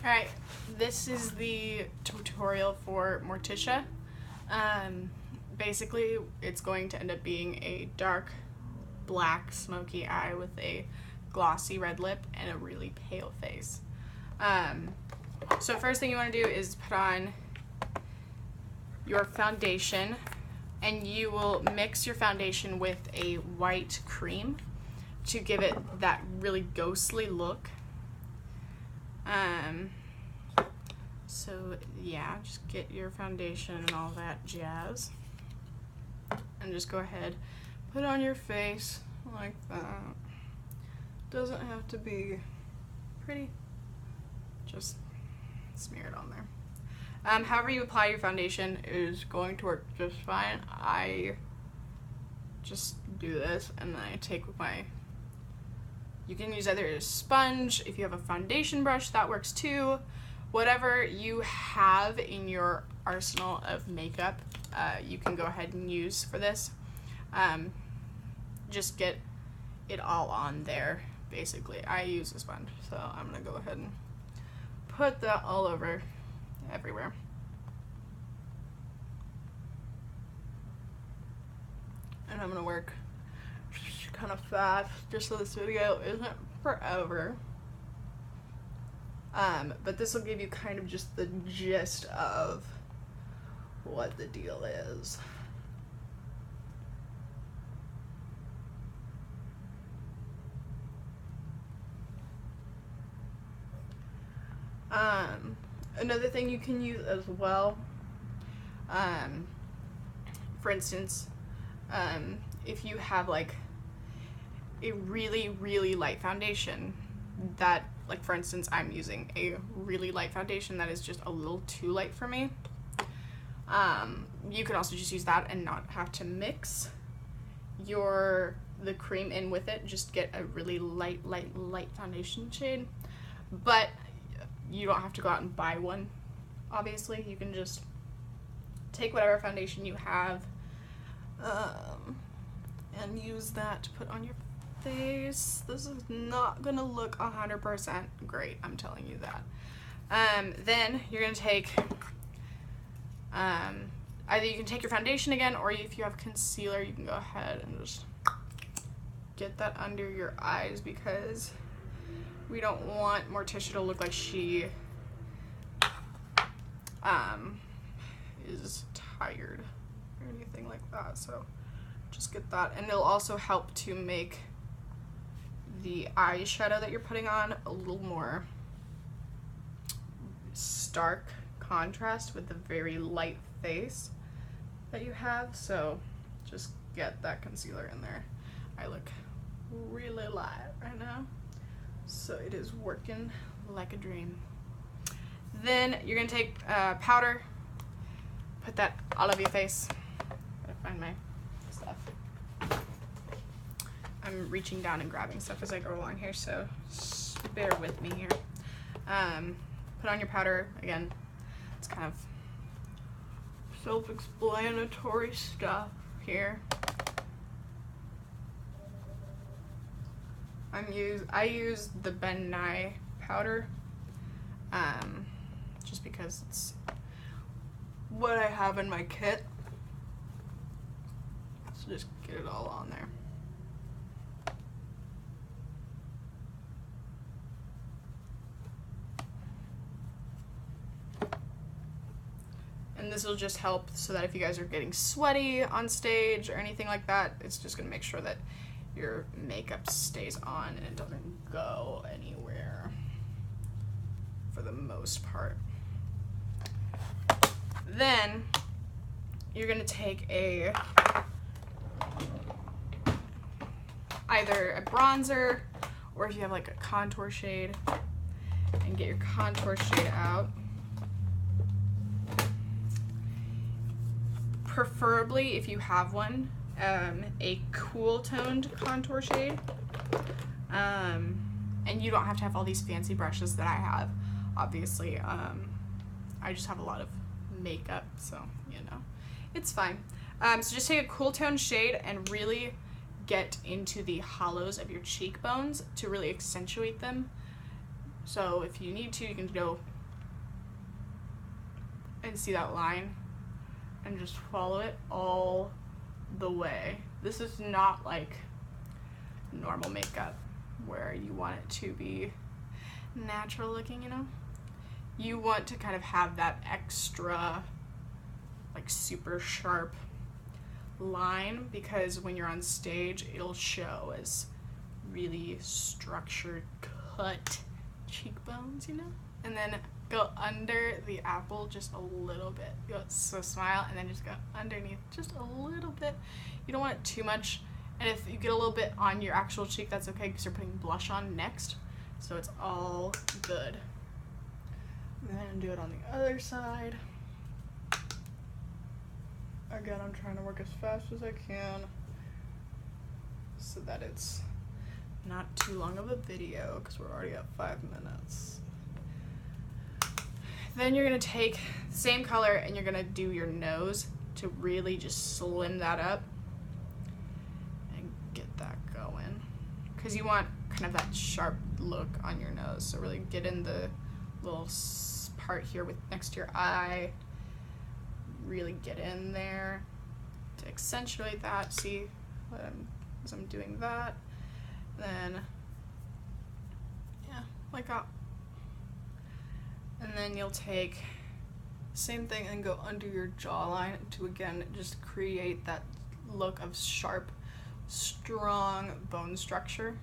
Alright, this is the tutorial for Morticia. Basically, it's going to end up being a dark black smoky eye with a glossy red lip and a really pale face. So first thing you want to do is put on your foundation, and you will mix your foundation with a white cream to give it that really ghostly look. So yeah, just get your foundation and all that jazz, and just go ahead, put it on your face like that. Doesn't have to be pretty, just smear it on there. However you apply your foundation is going to work just fine. I just do this, and then I take with my, you can use either a sponge, if you have a foundation brush that works too. Whatever you have in your arsenal of makeup, you can go ahead and use for this. Just get it all on there, basically. I use a sponge, so I'm gonna go ahead and put that all over everywhere. And I'm gonna work kind of fast just so this video isn't forever. But this will give you kind of just the gist of what the deal is. Another thing you can use as well, for instance, if you have like a really light foundation that, like for instance, I'm using a really light foundation that is just a little too light for me, you can also just use that and not have to mix the cream in with it. Just get a really light foundation shade, but you don't have to go out and buy one. Obviously, you can just take whatever foundation you have and use that to put on your face. This is not gonna look 100% great, I'm telling you that. Then you're gonna take either you can take your foundation again, or if you have concealer, you can go ahead and just get that under your eyes, because we don't want Morticia to look like she is tired or anything like that. So just get that, and it'll also help to make the eyeshadow that you're putting on a little more stark contrast with the very light face that you have. So just get that concealer in there. I look really light right now, so it is working like a dream. Then you're gonna take powder, put that all over your face. Gotta find my stuff. I'm reaching down and grabbing stuff as I go along here, so bear with me here. Put on your powder again. It's kind of self-explanatory stuff here. I use the Ben Nye powder, just because it's what I have in my kit. So just get it all on there. And this will just help so that if you guys are getting sweaty on stage or anything like that, it's just gonna make sure that your makeup stays on and it doesn't go anywhere for the most part. Then you're gonna take either a bronzer, or if you have like a contour shade, and get your contour shade out. Preferably, if you have one, a cool toned contour shade, and you don't have to have all these fancy brushes that I have. Obviously, I just have a lot of makeup, so you know, it's fine. So just take a cool toned shade and really get into the hollows of your cheekbones to really accentuate them. So if you need to, you can go and see that line and just follow it all the way. This is not like normal makeup where you want it to be natural looking, you know? You want to kind of have that extra, like, super sharp line, because when you're on stage, it'll show as really structured cut cheekbones, you know? And then go under the apple just a little bit. So smile, and then just go underneath just a little bit. You don't want it too much, and if you get a little bit on your actual cheek, that's okay, because you're putting blush on next, so it's all good. And then do it on the other side. Again, I'm trying to work as fast as I can so that it's not too long of a video, because we're already at 5 minutes. Then you're going to take the same color and you're going to do your nose to really just slim that up and get that going, because you want kind of that sharp look on your nose. So really get in the little part here with next to your eye, really get in there to accentuate that. See as I'm doing that, then yeah, like that. And then you'll take the same thing and go under your jawline to, again, just create that look of sharp, strong bone structure.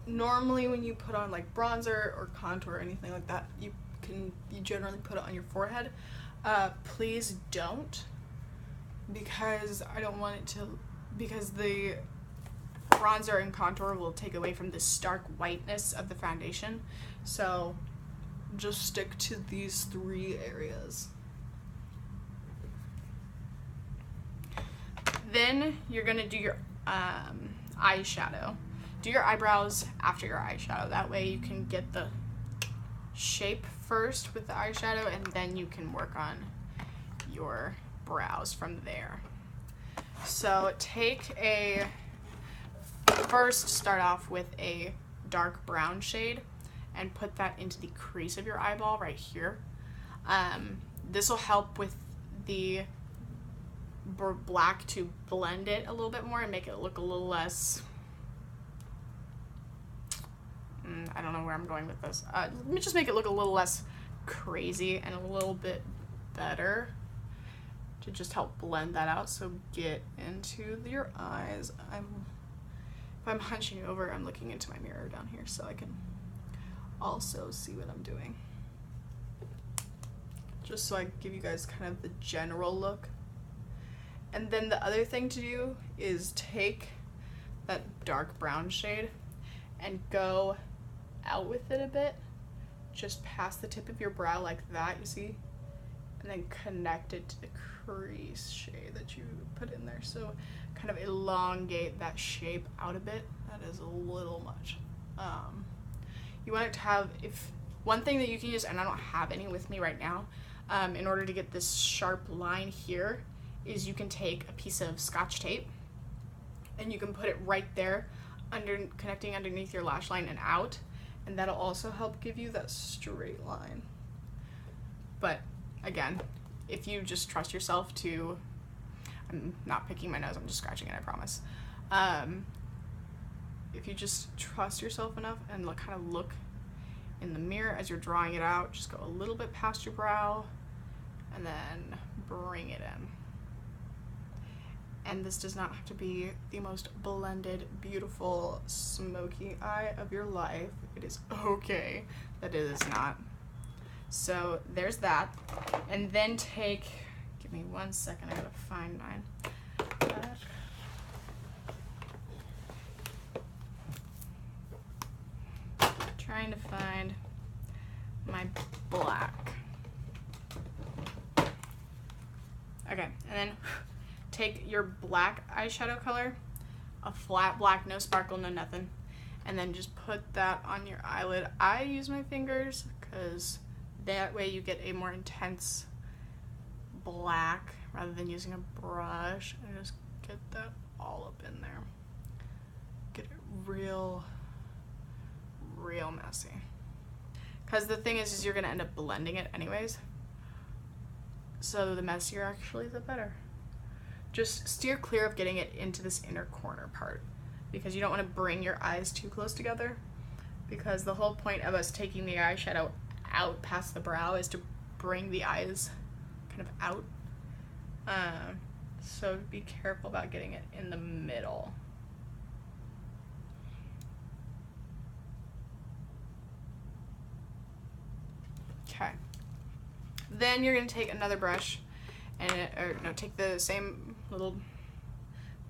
Normally when you put on like bronzer or contour or anything like that, you generally put it on your forehead. Please don't, because I don't want it to, because the bronzer and contour will take away from the stark whiteness of the foundation. So just stick to these 3 areas. Then you're gonna do your eyeshadow. Do your eyebrows after your eyeshadow. That way you can get the shape first with the eyeshadow, and then you can work on your brows from there. So first start off with a dark brown shade and put that into the crease of your eyeball right here. This will help with the black to blend it a little bit more and make it look a little less, I don't know where I'm going with this. Let me just make it look a little less crazy and a little bit better to just help blend that out. So get into your eyes. If I'm hunching over, I'm looking into my mirror down here so I can also see what I'm doing. Just so I give you guys kind of the general look. And then the other thing to do is take that dark brown shade and go out with it a bit, just past the tip of your brow like that, you see? And then connect it to the crease shade that you put in there. So kind of elongate that shape out a bit. That is a little much. You want it to have, one thing that you can use, and I don't have any with me right now, in order to get this sharp line here, is you can take a piece of Scotch tape and you can put it right there connecting underneath your lash line and out, and that'll also help give you that straight line. But again, if you just trust yourself to, I'm not picking my nose, I'm just scratching it, I promise. If you just trust yourself enough and kind of look in the mirror as you're drawing it out, just go a little bit past your brow and then bring it in. And this does not have to be the most blended, beautiful, smoky eye of your life. It is okay that it is not. So there's that. And then give me 1 second, I gotta find mine. Trying to find my black. Okay, and then take your black eyeshadow color, a flat black, no sparkle, no nothing, and then just put that on your eyelid. I use my fingers because that way you get a more intense black rather than using a brush, and just get that all up in there. Get it real messy. Because the thing is you're going to end up blending it anyways. So the messier actually, the better. Just steer clear of getting it into this inner corner part, because you don't want to bring your eyes too close together, because the whole point of us taking the eyeshadow out past the brow is to bring the eyes kind of out. So be careful about getting it in the middle. Okay. Then you're going to take another brush and take the same little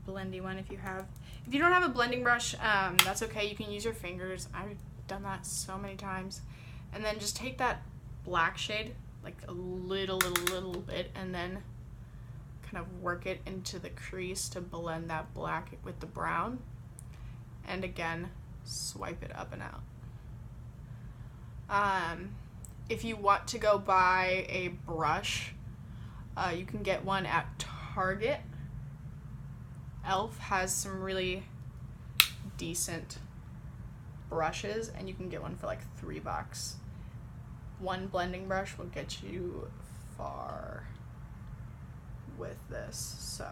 blendy one if you have. If you don't have a blending brush, that's okay. You can use your fingers. I've done that so many times. And then just take that black shade, like a little bit, and then kind of work it into the crease to blend that black with the brown. And again, swipe it up and out. If you want to go buy a brush, you can get one at Target. Elf has some really decent brushes, and you can get one for like $3. One blending brush will get you far with this, so.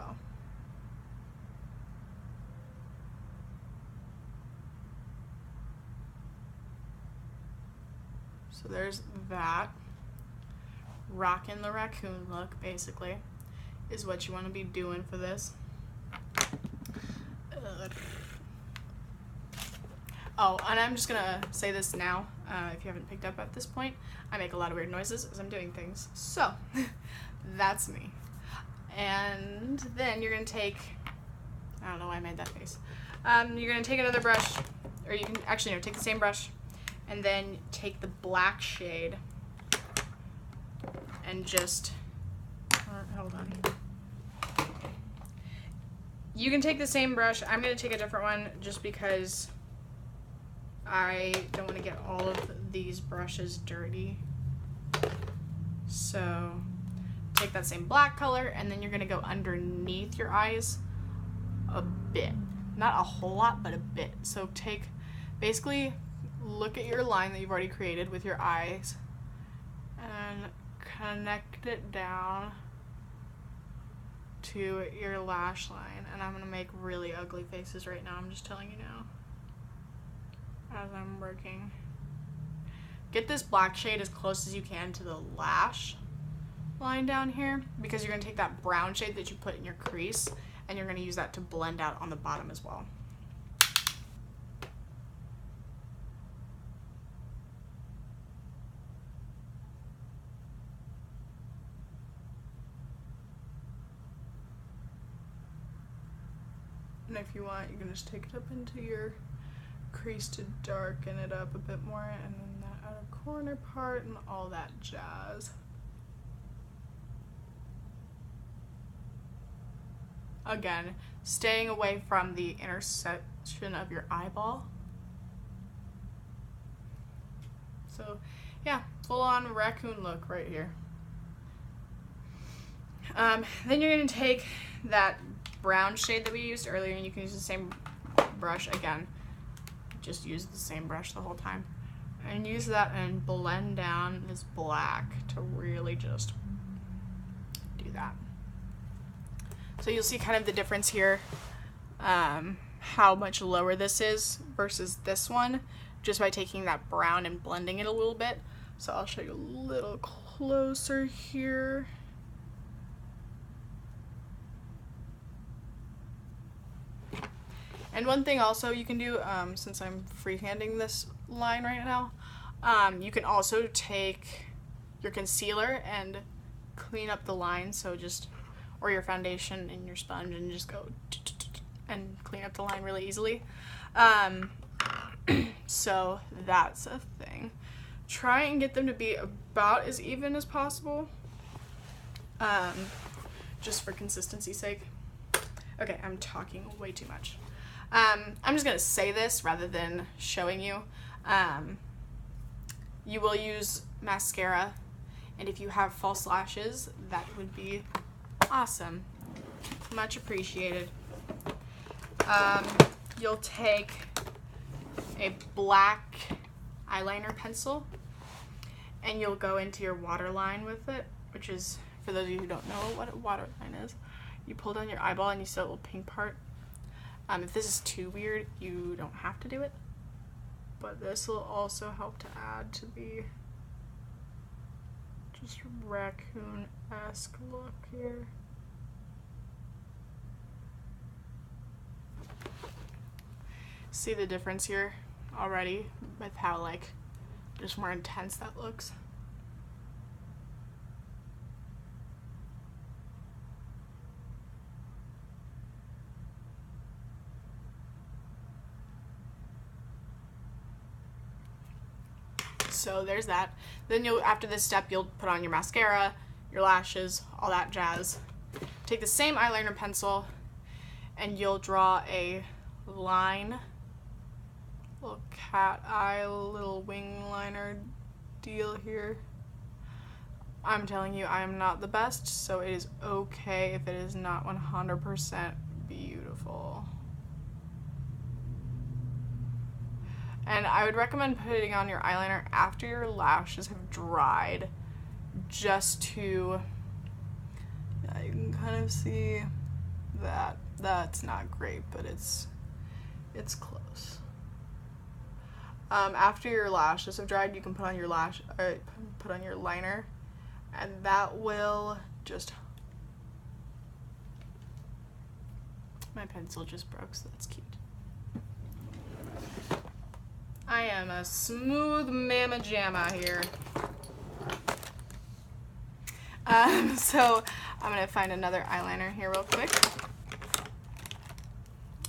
So there's that. Rockin' the raccoon look, basically, is what you want to be doing for this. Oh, and I'm just gonna say this now, if you haven't picked up at this point, I make a lot of weird noises as I'm doing things. So, that's me. And then you're gonna take, I don't know why I made that face. You're gonna take another brush, or you can actually, no, take the same brush, and then take the black shade and just, hold on. You can take the same brush. I'm going to take a different one just because I don't want to get all of these brushes dirty. So take that same black color, and then you're going to go underneath your eyes a bit. Not a whole lot, but a bit. So basically look at your line that you've already created with your eyes and connect it down to your lash line. And I'm going to make really ugly faces right now, I'm just telling you now as I'm working. Get this black shade as close as you can to the lash line down here, because you're going to take that brown shade that you put in your crease and you're going to use that to blend out on the bottom as well. And if you want, you can just take it up into your crease to darken it up a bit more, and then that outer corner part and all that jazz. Again, staying away from the intersection of your eyeball. So yeah, full on raccoon look right here. Then you're going to take that brown shade that we used earlier, and you can use the same brush again. Just use the same brush the whole time. And use that and blend down this black to really just do that. So you'll see kind of the difference here, how much lower this is versus this one, just by taking that brown and blending it a little bit. So I'll show you a little closer here. And one thing also you can do, since I'm freehanding this line right now, you can also take your concealer and clean up the line, so just, or your foundation and your sponge, and just go and clean up the line really easily. So that's a thing. Try and get them to be about as even as possible, just for consistency's sake. Okay, I'm talking way too much. I'm just going to say this rather than showing you. You will use mascara, and if you have false lashes, that would be awesome. Much appreciated. You'll take a black eyeliner pencil, and you'll go into your waterline with it, which is, for those of you who don't know what a waterline is, you pull down your eyeball and you see that little pink part. If this is too weird, you don't have to do it, but this will also help to add to the just raccoon-esque look here. See the difference here already with how like just more intense that looks. So there's that. Then you'll, after this step, you'll put on your mascara, your lashes, all that jazz. Take the same eyeliner pencil and you'll draw a line, little cat eye, little wing liner deal here. I'm telling you, I am not the best, so it is okay if it is not 100% beautiful. And I would recommend putting on your eyeliner after your lashes have dried, just to, yeah, you can kind of see that. That's not great, but it's close. After your lashes have dried, you can put on your put on your liner, and that will just, my pencil just broke, so that's cute. I am a smooth mama jamma here. So I'm gonna find another eyeliner here real quick.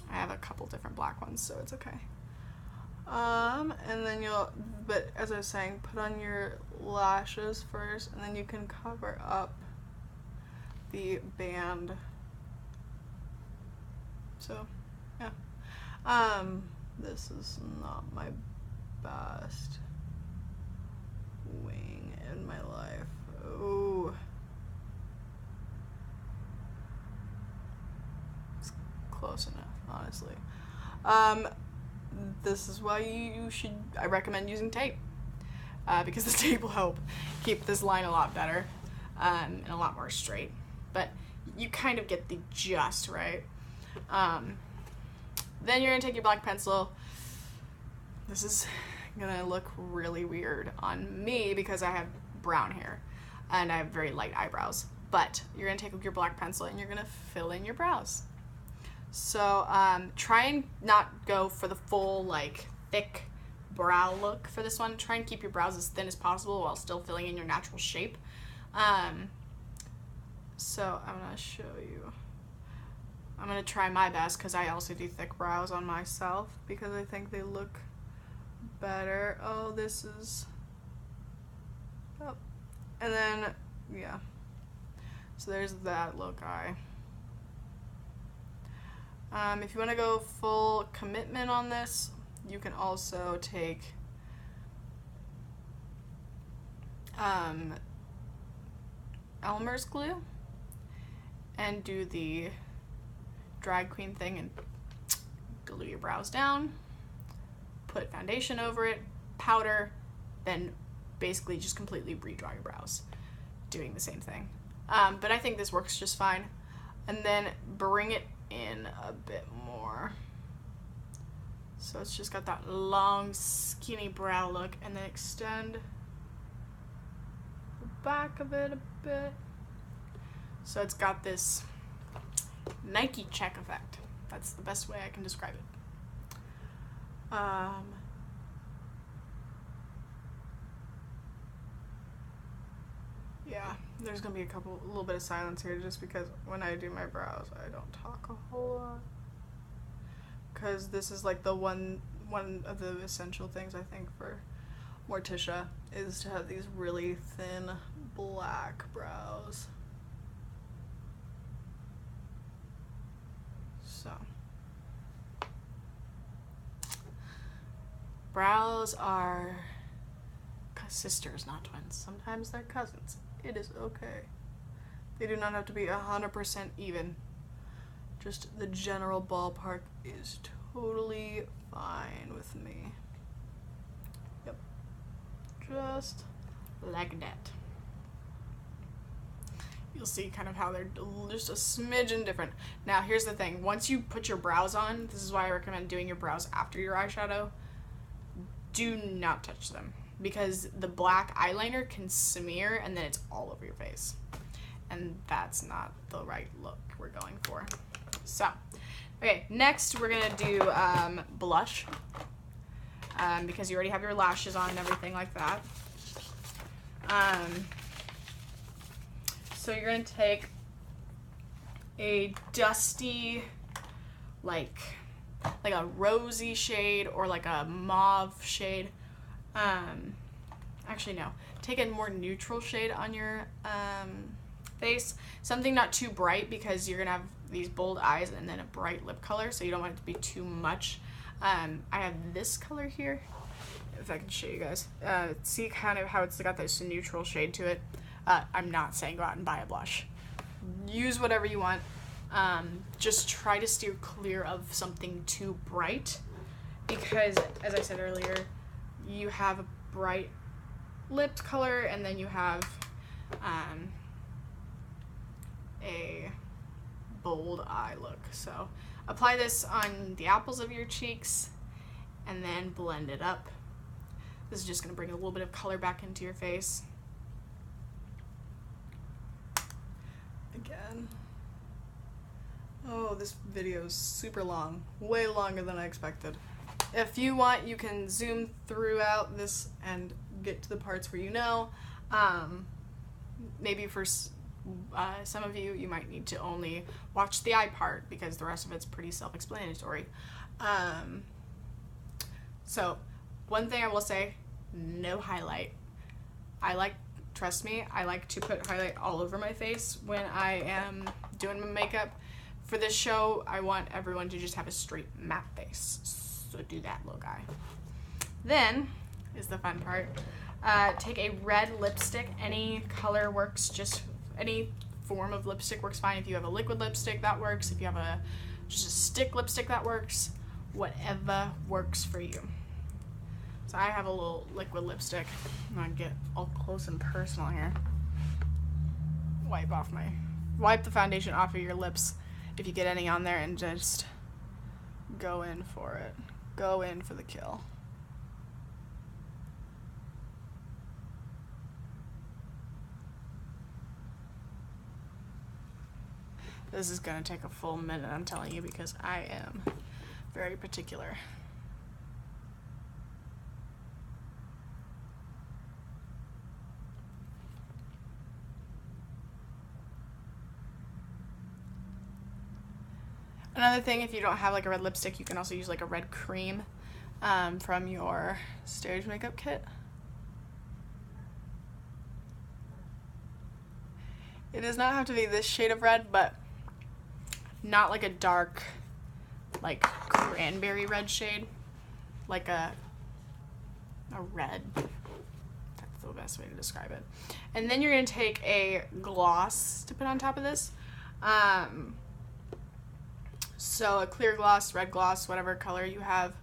I have a couple different black ones, so it's okay. And then but as I was saying, put on your lashes first, and then you can cover up the band. So, yeah. This is not my best wing in my life. Oh. It's close enough, honestly. This is why I recommend using tape. Because the tape will help keep this line a lot better, and a lot more straight. But you kind of get the gist, right? Then you're gonna take your black pencil. This is gonna look really weird on me because I have brown hair and I have very light eyebrows. But you're gonna take your black pencil and you're gonna fill in your brows. So try and not go for the full like thick brow look for this one. Try and keep your brows as thin as possible while still filling in your natural shape. So I'm gonna show you. I'm gonna try my best because I also do thick brows on myself because I think they look better. Oh, this is, oh, and then, yeah. So there's that look eye. If you want to go full commitment on this, you can also take Elmer's glue and do the drag queen thing and glue your brows down, put foundation over it, powder, then basically just completely redraw your brows, doing the same thing. But I think this works just fine. And then bring it in a bit more. So it's just got that long, skinny brow look, and then extend the back of it a bit. So it's got this Nike check effect. That's the best way I can describe it. Yeah, there's gonna be a little bit of silence here just because when I do my brows, I don't talk a whole lot. Because this is like the one of the essential things I think for Morticia is to have these really thin black brows. So, brows are sisters, not twins. Sometimes they're cousins. It is okay. They do not have to be 100% even. Just the general ballpark is totally fine with me. Yep. just like that. You'll see kind of how they're just a smidgen different. Now, here's the thing. Once you put your brows on, this is why I recommend doing your brows after your eyeshadow. Do not touch them, because the black eyeliner can smear and then it's all over your face. And that's not the right look we're going for. So, okay, next we're going to do blush. Because you already have your lashes on and everything like that. So you're going to take a dusty, like a rosy shade or like a mauve shade. Actually, no. Take a more neutral shade on your face. Something not too bright, because you're going to have these bold eyes and then a bright lip color, so you don't want it to be too much. I have this color here, if I can show you guys. See kind of how it's got this neutral shade to it. I'm not saying go out and buy a blush. Use whatever you want. Just try to steer clear of something too bright, because, as I said earlier, you have a bright lip color and then you have a bold eye look. So apply this on the apples of your cheeks and then blend it up. This is just going to bring a little bit of color back into your face. Again. Oh, this video is super long. Way longer than I expected. If you want, you can zoom throughout this and get to the parts where you know. Maybe for some of you, you might need to only watch the eye part, because the rest of it's pretty self-explanatory. So, one thing I will say, no highlight. Trust me, I like to put highlight all over my face when I am doing my makeup. For this show, I want everyone to just have a straight matte face. So do that, little guy. Then is the fun part. Take a red lipstick. Any color works, just any form of lipstick works fine. If you have a liquid lipstick, that works. If you have just a stick lipstick, that works. Whatever works for you. So I have a little liquid lipstick. I'm gonna get all close and personal here. Wipe the foundation off of your lips if you get any on there, and just go in for it. Go in for the kill. This is gonna take a full minute, I'm telling you, because I am very particular. Another thing, if you don't have like a red lipstick, you can also use like a red cream from your stage makeup kit. It does not have to be this shade of red, but not like a dark, like cranberry red shade, like a red. That's the best way to describe it. And then you're gonna take a gloss to put on top of this. So a clear gloss, red gloss, whatever color you have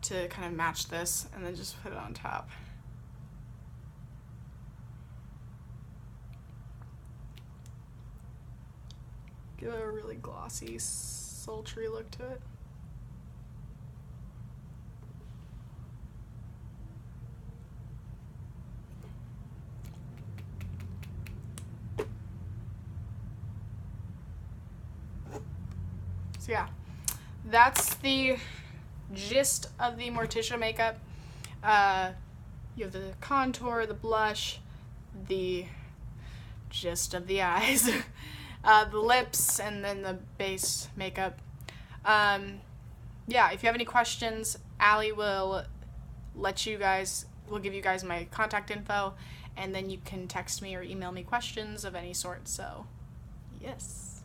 to kind of match this, and then just put it on top. Give it a really glossy, sultry look to it. So yeah, that's the gist of the Morticia makeup. You have the contour, the blush, the gist of the eyes, the lips, and then the base makeup. Yeah, if you have any questions, Allie will give you guys my contact info, and then you can text me or email me questions of any sort. So yes,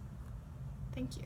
thank you.